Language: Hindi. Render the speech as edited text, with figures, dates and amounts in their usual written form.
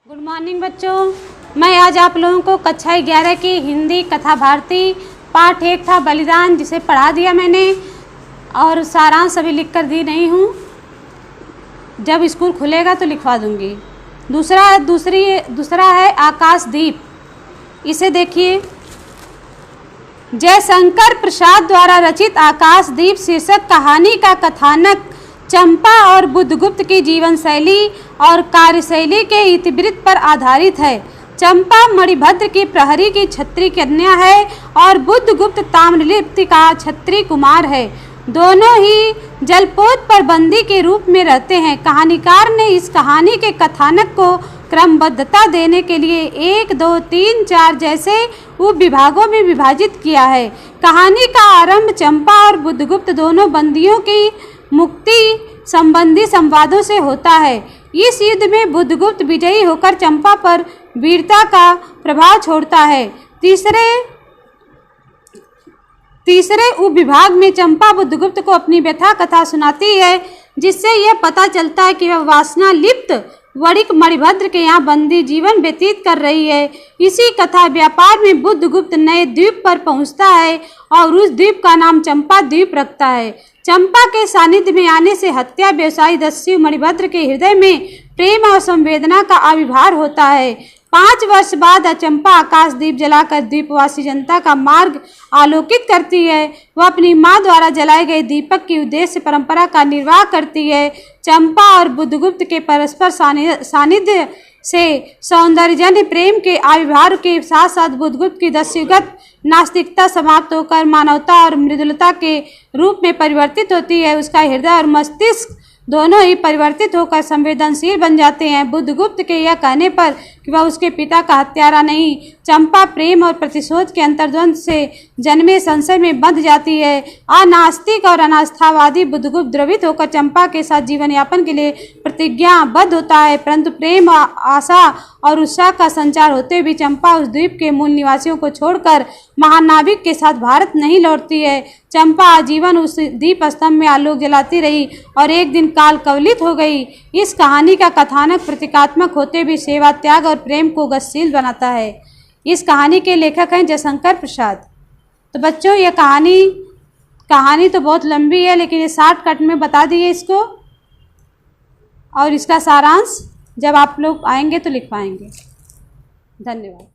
गुड मॉर्निंग बच्चों, मैं आज आप लोगों को कक्षा 11 की हिंदी कथा भारती पाठ 1 था बलिदान, जिसे पढ़ा दिया मैंने और सारांश अभी लिख कर दी नहीं हूँ। जब स्कूल खुलेगा तो लिखवा दूँगी। दूसरा है आकाशदीप। इसे देखिए, जयशंकर प्रसाद द्वारा रचित आकाशदीप शीर्षक कहानी का कथानक चंपा और बुद्धगुप्त की जीवन शैली और कार्यशैली के इतिवृत्त पर आधारित है। चंपा मणिभद्र की प्रहरी की क्षत्रिय कन्या है और बुद्धगुप्त ताम्रलिप्ति का क्षत्रिय कुमार है। दोनों ही जलपोत पर बंदी के रूप में रहते हैं। कहानीकार ने इस कहानी के कथानक को क्रमबद्धता देने के लिए 1, 2, 3, 4 जैसे उप विभागों में विभाजित किया है। कहानी का आरंभ चंपा और बुद्धगुप्त दोनों बंदियों की मुक्ति संबंधी संवादों से होता है। इस युद्ध में बुद्धगुप्त विजयी होकर चंपा पर वीरता का प्रभाव छोड़ता है। तीसरे उपविभाग में चंपा बुद्धगुप्त को अपनी व्यथा कथा सुनाती है, जिससे यह पता चलता है कि वह वासना लिप्त वणिक मणिभद्र के यहाँ बंदी जीवन व्यतीत कर रही है। इसी कथा व्यापार में बुद्धगुप्त नए द्वीप पर पहुँचता है और उस द्वीप का नाम चंपा द्वीप रखता है। चंपा के सानिध्य में आने से हत्या व्यवसायी दस्यु मणिभद्र के हृदय में प्रेम और संवेदना का आविर्भाव होता है। 5 वर्ष बाद चंपा आकाशदीप जलाकर द्वीपवासी जनता का मार्ग आलोकित करती है। वह अपनी मां द्वारा जलाए गए दीपक की उद्देश्य परंपरा का निर्वाह करती है। चंपा और बुद्धगुप्त के परस्पर सानिध्य से सौंदर्यजन्य प्रेम के आविर्भाव के साथ साथ बुद्धगुप्त की दस्युगत नास्तिकता समाप्त होकर मानवता और मृदुलता के रूप में परिवर्तित होती है। उसका हृदय और मस्तिष्क दोनों ही परिवर्तित होकर संवेदनशील बन जाते हैं। बुद्धगुप्त के यह कहने पर कि वह उसके पिता का हत्यारा नहीं, चंपा प्रेम और प्रतिशोध के अंतर्द्वंद से जन्मे संशय में बंध जाती है। अनास्तिक और अनास्थावादी बुद्धगुप्त द्रवित होकर चंपा के साथ जीवन यापन के लिए प्रतिज्ञाबद्ध होता है, परंतु प्रेम, आशा और उत्साह का संचार होते हुए चंपा उस द्वीप के मूल निवासियों को छोड़कर महानाविक के साथ भारत नहीं लौटती है। चंपा आजीवन उस दीप स्तंभ में आलोक जलाती रही और एक दिन काल कवलित हो गई। इस कहानी का कथानक प्रतीकात्मक होते हुए सेवा, त्याग और प्रेम को गतिशील बनाता है। इस कहानी के लेखक हैं जयशंकर प्रसाद। तो बच्चों, ये कहानी तो बहुत लंबी है, लेकिन ये शॉर्टकट में बता दिए इसको, और इसका सारांश जब आप लोग आएंगे तो लिख पाएंगे। धन्यवाद।